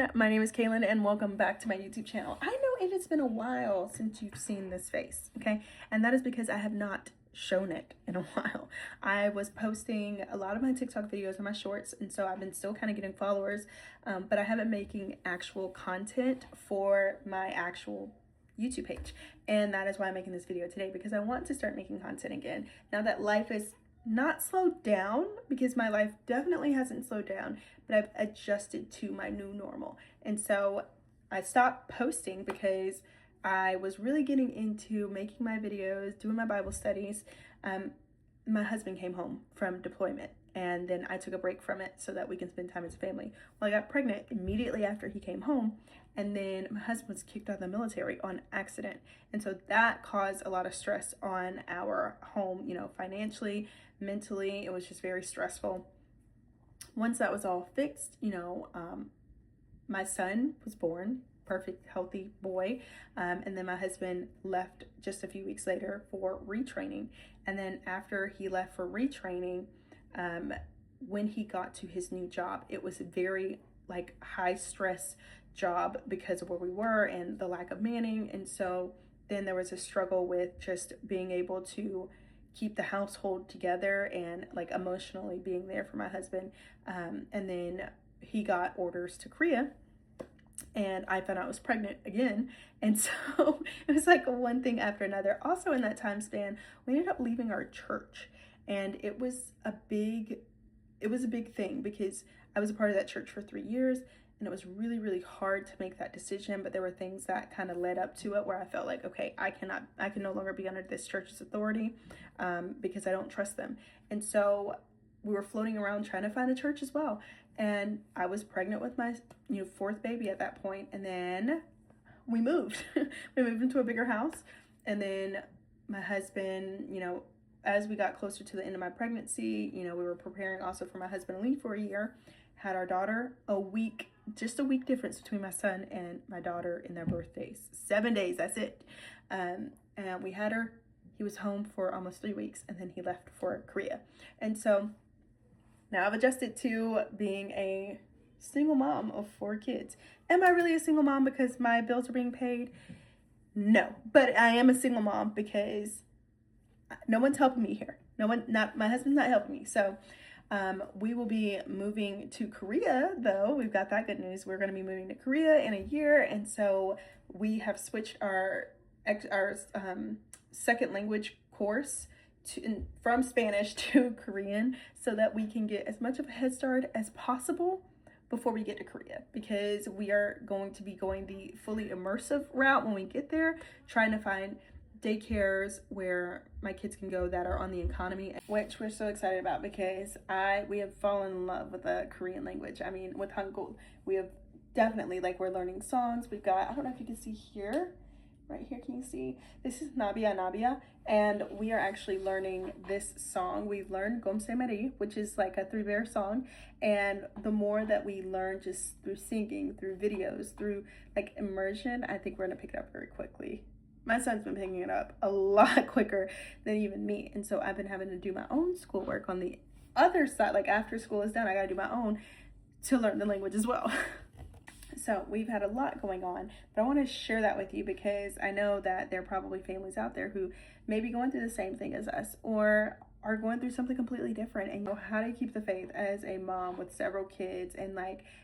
everyone, my name is Kaylin and welcome back to my YouTube channel. I know it has been a while since you've seen this face, okay? And that is because I have not shown it in a while. I was posting a lot of my TikTok videos and my shorts, and so I've been still kind of getting followers, but I haven't making actual content for my actual YouTube page. And that is why I'm making this video today, because I want to start making content again. Now that life is not slowed down, because my life definitely hasn't slowed down, but I've adjusted to my new normal. And so I stopped posting because I was really getting into making my videos, doing my Bible studies. My husband came home from deployment, and then I took a break from it so that we can spend time as a family. Well, I got pregnant immediately after he came home, and then my husband was kicked out of the military on accident. And so that caused a lot of stress on our home, you know, financially, mentally. It was just very stressful. Once that was all fixed, you know, my son was born, perfect, healthy boy. And then my husband left just a few weeks later for retraining. And then after he left for retraining, when he got to his new job, it was a very high stress job because of where we were and the lack of manning. And so then there was a struggle with just being able to keep the household together and emotionally being there for my husband. And then he got orders to Korea, and I found out I was pregnant again. And so it was like one thing after another. Also in that time span, we ended up leaving our church, and it was a big thing because I was a part of that church for 3 years, and it was really, really hard to make that decision. But there were things that kind of led up to it where I felt like, okay, I can no longer be under this church's authority because I don't trust them. And so we were floating around trying to find a church as well. And I was pregnant with my fourth baby at that point. And then we moved. We moved into a bigger house. And then my husband, as we got closer to the end of my pregnancy, we were preparing also for my husband to leave for a year. Had our daughter just a week difference between my son and my daughter in their birthdays. 7 days, that's it. And we had her. He was home for almost 3 weeks, and then he left for Korea. And so now I've adjusted to being a single mom of 4 kids. Am I really a single mom because my bills are being paid? No, but I am a single mom because no one's helping me here. My husband's not helping me. So we will be moving to Korea, though. We've got that good news. We're going to be moving to Korea in a year. And so we have switched our second language course from Spanish to Korean so that we can get as much of a head start as possible before we get to Korea, because we are going to be going the fully immersive route when we get there, trying to find daycares where my kids can go that are on the economy, which we're so excited about because we have fallen in love with the Korean language. I mean, with Hangul, we have definitely, we're learning songs. We've got, I don't know if you can see here, right here, can you see? This is Nabia Nabia, and we are actually learning this song. We've learned Gomse Marie, which is like a 3-bear song, and the more that we learn just through singing, through videos, through immersion, I think we're gonna pick it up very quickly. My son's been picking it up a lot quicker than even me, and so I've been having to do my own schoolwork on the other side. After school is done, I gotta do my own to learn the language as well. So we've had a lot going on, but I want to share that with you because I know that there are probably families out there who may be going through the same thing as us or are going through something completely different, and how to keep the faith as a mom with several kids, and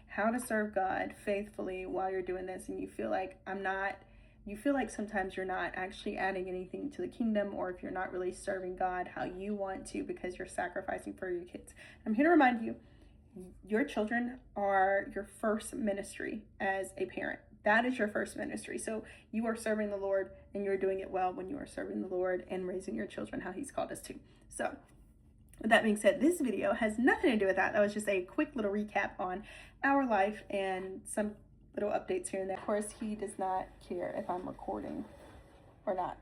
how to serve God faithfully while you're doing this, and you feel like sometimes you're not actually adding anything to the kingdom, or if you're not really serving God how you want to because you're sacrificing for your kids. I'm here to remind you, your children are your first ministry as a parent. That is your first ministry. So you are serving the Lord, and you're doing it well when you are serving the Lord and raising your children how He's called us to. So with that being said, this video has nothing to do with that. That was just a quick little recap on our life and some little updates here and there. Of course, he does not care if I'm recording or not.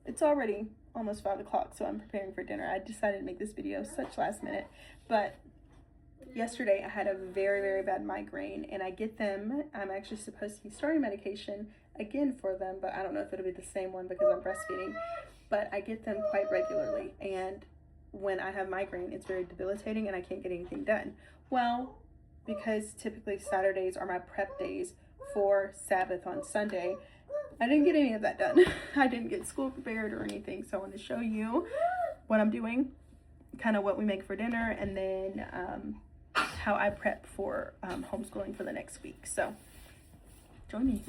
It's already almost 5 o'clock, so I'm preparing for dinner. I decided to make this video such last minute, but yesterday I had a very, very bad migraine, and I get them. I'm actually supposed to be starting medication again for them, but I don't know if it'll be the same one because I'm breastfeeding, but I get them quite regularly, and when I have migraine, it's very debilitating and I can't get anything done. Well, because typically Saturdays are my prep days for Sabbath on Sunday, I didn't get any of that done. I didn't get school prepared or anything. So I want to show you what I'm doing, kind of what we make for dinner, and then how I prep for homeschooling for the next week. So join me.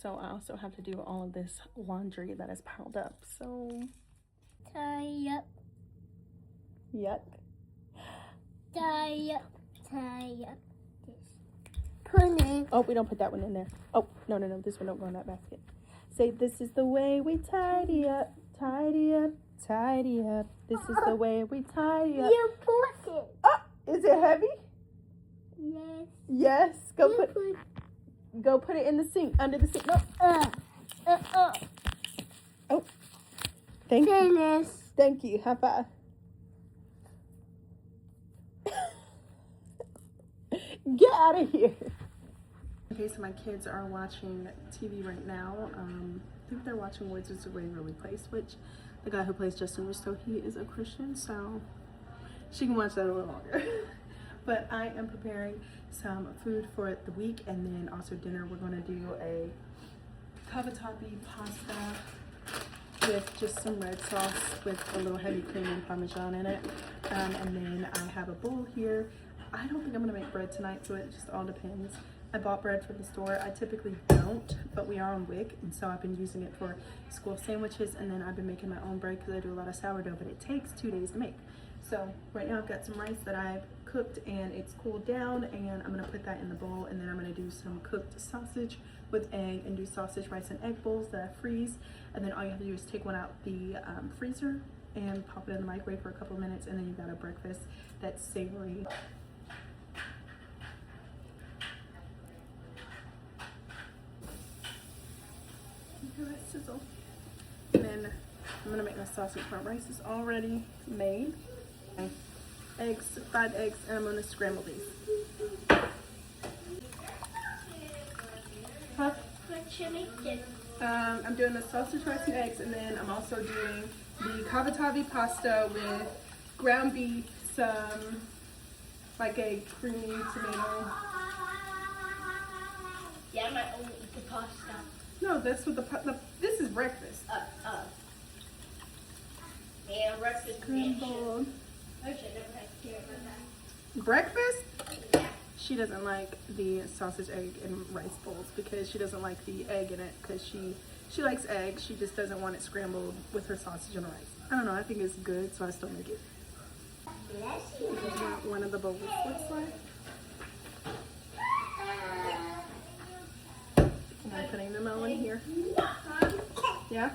So I also have to do all of this laundry that is piled up. So Tie up. yuck. Tie up. Tie up. Put it. Oh, we don't put that one in there. Oh, no, this one don't go in that basket. Say, this is the way we tidy up, tidy up, tidy up. This is the way we tidy up. You put it. Oh, is it heavy? Yes. Yes. Go put it in the sink, under the sink. No. Oh, thank you. Finish. Thank you. High five. Get out of here. Okay, so my kids are watching TV right now. I think they're watching Wizards of Waverly Place, which the guy who plays Justin Russo, he is a Christian, so she can watch that a little longer. But I am preparing some food for the week, and then also dinner. We're going to do a cavatappi pasta with just some red sauce with a little heavy cream and Parmesan in it. And then I have a bowl here. I don't think I'm going to make bread tonight, so it just all depends. I bought bread from the store. I typically don't, but we are on WIC, and so I've been using it for school sandwiches, and then I've been making my own bread because I do a lot of sourdough, but it takes 2 days to make. So right now I've got some rice that I've cooked and it's cooled down, and I'm going to put that in the bowl, and then I'm going to do some cooked sausage with egg and do sausage, rice, and egg bowls that I freeze. And then all you have to do is take one out the freezer and pop it in the microwave for a couple of minutes, and then you've got a breakfast that's savory. Sizzle. And then I'm gonna make my sausage. My rice is already made. Eggs, 5 eggs, and I'm gonna scramble these. Huh? What you making? I'm doing the sausage, rice, and eggs, and then I'm also doing the cavatappi pasta with ground beef, some like a creamy tomato. Yeah, I might only eat the pasta. No, that's what this is breakfast. Yeah, breakfast. Scrambled. I should never have to care about that. Breakfast? Yeah. She doesn't like the sausage, egg, and rice bowls because she doesn't like the egg in it because she likes eggs. She just doesn't want it scrambled with her sausage and rice. I don't know. I think it's good, so I still make it. Bless you. This is what one of the bowls looks like. And I'm putting them all in here. Yeah?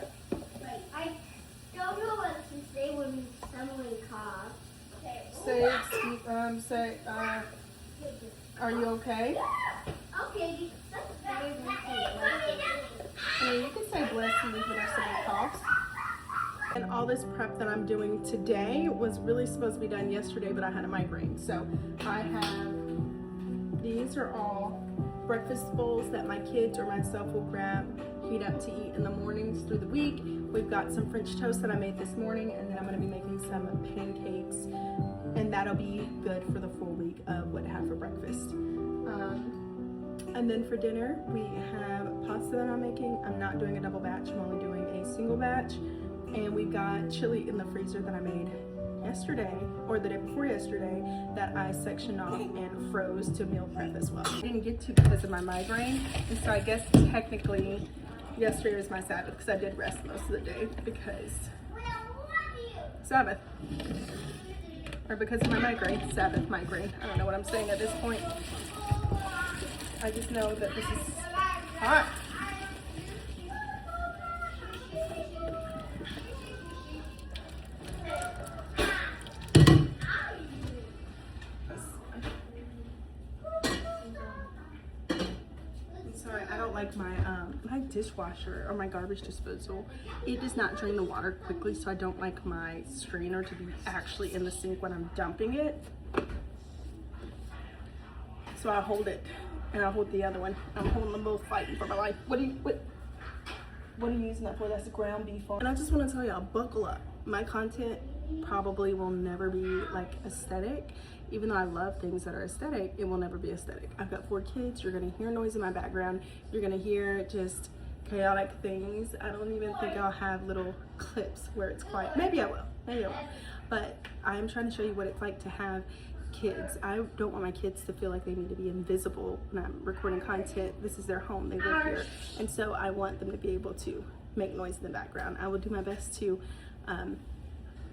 I don't know what to say when someone calls. Say, are you okay? Okay, that's better than saying I mean, you can say bless you if someone coughs. And all this prep that I'm doing today was really supposed to be done yesterday, but I had a migraine. So I have, these are all breakfast bowls that my kids or myself will grab, heat up to eat in the mornings through the week. We've got some French toast that I made this morning, and then I'm going to be making some pancakes, and that'll be good for the full week of what to have for breakfast. And then for dinner, we have pasta that I'm making. I'm not doing a double batch, I'm only doing a single batch. And we've got chili in the freezer that I made yesterday, or the day before yesterday, that I sectioned off and froze to meal prep as well. I didn't get to because of my migraine, and so I guess technically yesterday was my Sabbath because I did rest most of the day because Sabbath. Or because of my migraine, Sabbath migraine. I don't know what I'm saying at this point. I just know that this is hot. Like my dishwasher or my garbage disposal, it does not drain the water quickly, so I don't like my strainer to be actually in the sink when I'm dumping it. So I hold it, and I hold the other one. I'm holding them both, fighting for my life. What are you using that for? That's ground beef on. And I just want to tell y'all, buckle up. My content probably will never be like aesthetic. even though I love things that are aesthetic, it will never be aesthetic. I've got 4 kids. You're gonna hear noise in my background. You're gonna hear just chaotic things. I don't even think I'll have little clips where it's quiet. Maybe I will. But I'm trying to show you what it's like to have kids. I don't want my kids to feel like they need to be invisible when I'm recording content. This is their home, they live here. And so I want them to be able to make noise in the background. I will do my best to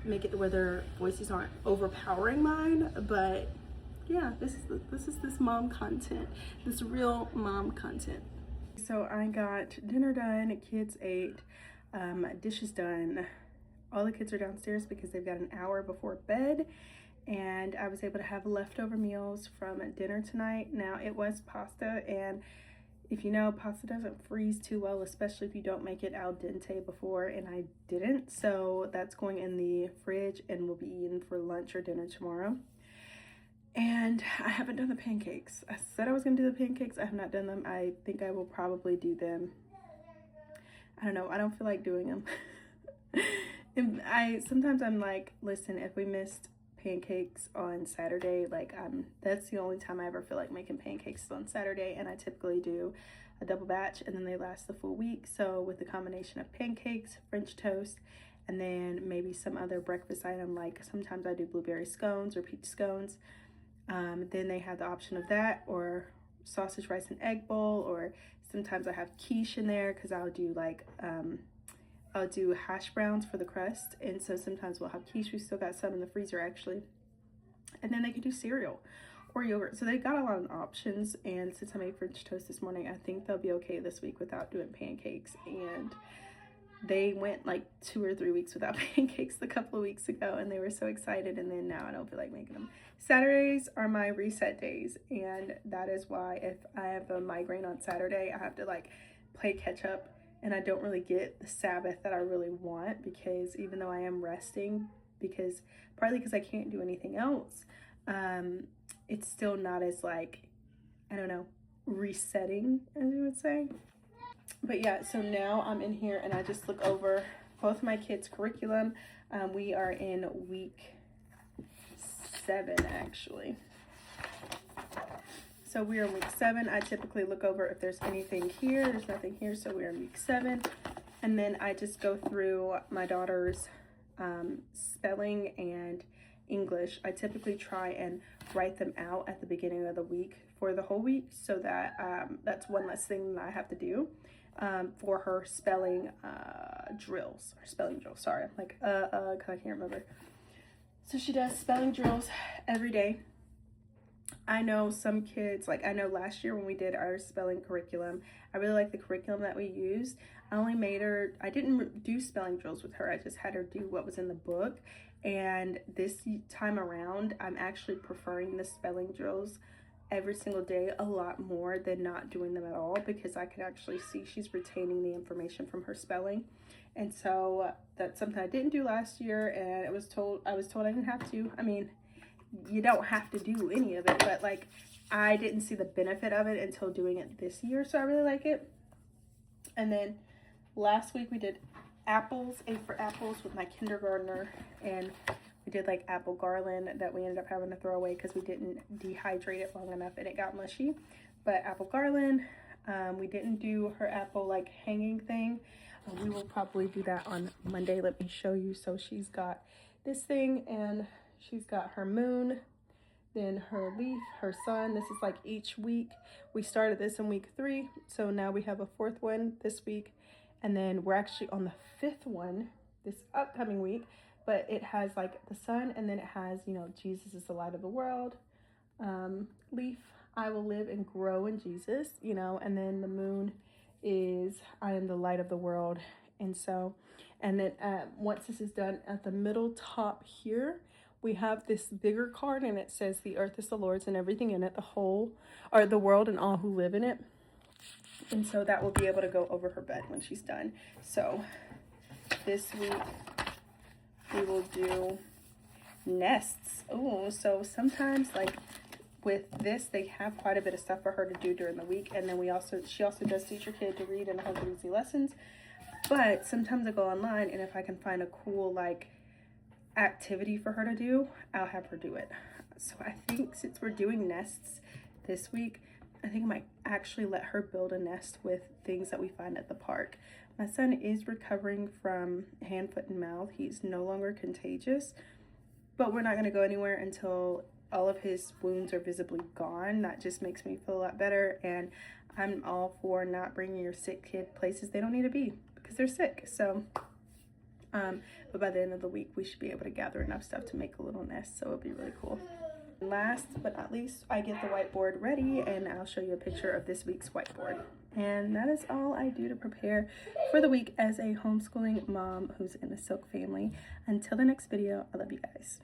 make it where their voices aren't overpowering mine, but yeah, this is this mom content, this real mom content. So I got dinner done, kids ate, dishes done. All the kids are downstairs because they've got an hour before bed, and I was able to have leftover meals from dinner tonight. Now it was pasta, and if you know, pasta doesn't freeze too well, especially if you don't make it al dente before, and I didn't. So that's going in the fridge and will be eaten for lunch or dinner tomorrow. And I haven't done the pancakes. I said I was gonna do the pancakes. I have not done them. I think I will probably do them. I don't know. I don't feel like doing them. And sometimes I'm like, listen, if we missed pancakes on Saturday, like that's the only time I ever feel like making pancakes on Saturday, and I typically do a double batch and then they last the full week. So with the combination of pancakes, French toast, and then maybe some other breakfast item, like sometimes I do blueberry scones or peach scones. Then they have the option of that, or sausage, rice, and egg bowl, or sometimes I have quiche in there because I'll do like I'll do hash browns for the crust, and so sometimes we'll have quiche. We still got some in the freezer actually. And then they can do cereal or yogurt. So they got a lot of options, and since I made French toast this morning, I think they'll be okay this week without doing pancakes. And they went like 2 or 3 weeks without pancakes a couple of weeks ago, and they were so excited, and then now I don't feel like making them. Saturdays are my reset days, and that is why if I have a migraine on Saturday, I have to like play catch up, and I don't really get the Sabbath that I really want, because even though I am resting, because partly because I can't do anything else, it's still not as like, I don't know, resetting as you would say. But yeah, so now I'm in here and I just look over both my kids' curriculum. We are in week 7 actually. So we are in week 7. I typically look over if there's anything here. There's nothing here, so we're in week 7. And then I just go through my daughter's spelling and English. I typically try and write them out at the beginning of the week for the whole week, so that that's one less thing that I have to do for her spelling drills. Or spelling drills, sorry. I'm like, cause I can't remember. So she does spelling drills every day. I know some kids, like I know last year when we did our spelling curriculum, I really like the curriculum that we used. I didn't do spelling drills with her. I just had her do what was in the book. And this time around, I'm actually preferring the spelling drills every single day a lot more than not doing them at all, because I can actually see she's retaining the information from her spelling. And so that's something I didn't do last year, and I was told I didn't have to. I mean, you don't have to do any of it, but like I didn't see the benefit of it until doing it this year, so I really like it. And then last week we did apples, A for apples with my kindergartner, and we did like apple garland that we ended up having to throw away because we didn't dehydrate it long enough and it got mushy. But apple garland, we didn't do her apple like hanging thing. We will probably do that on Monday. Let me show you. So she's got this thing, and she's got her moon, then her leaf, her sun. This is like each week. We started this in week 3, so now we have a 4th one this week, and then we're actually on the 5th one this upcoming week. But it has like the sun, and then it has, you know, Jesus is the light of the world. Leaf, I will live and grow in Jesus, you know, and then the moon is I am the light of the world. And so, and then once this is done, at the middle top here, we have this bigger card, and it says the earth is the Lord's and everything in it, the world and all who live in it. And so that will be able to go over her bed when she's done. So this week we will do nests. Oh, so sometimes like with this, they have quite a bit of stuff for her to do during the week. And then she also does teach her kid to read and 100 easy lessons. But sometimes I go online, and if I can find a cool like activity for her to do, I'll have her do it. So I think since we're doing nests this week, I think I might actually let her build a nest with things that we find at the park. My son is recovering from hand, foot, and mouth. He's no longer contagious, but we're not going to go anywhere until all of his wounds are visibly gone. That just makes me feel a lot better, and I'm all for not bringing your sick kid places they don't need to be because they're sick. So but by the end of the week we should be able to gather enough stuff to make a little nest, so it'll be really cool. Last but not least, I get the whiteboard ready, and I'll show you a picture of this week's whiteboard. And that is all I do to prepare for the week as a homeschooling mom who's in a silk family. Until the next video, I love you guys.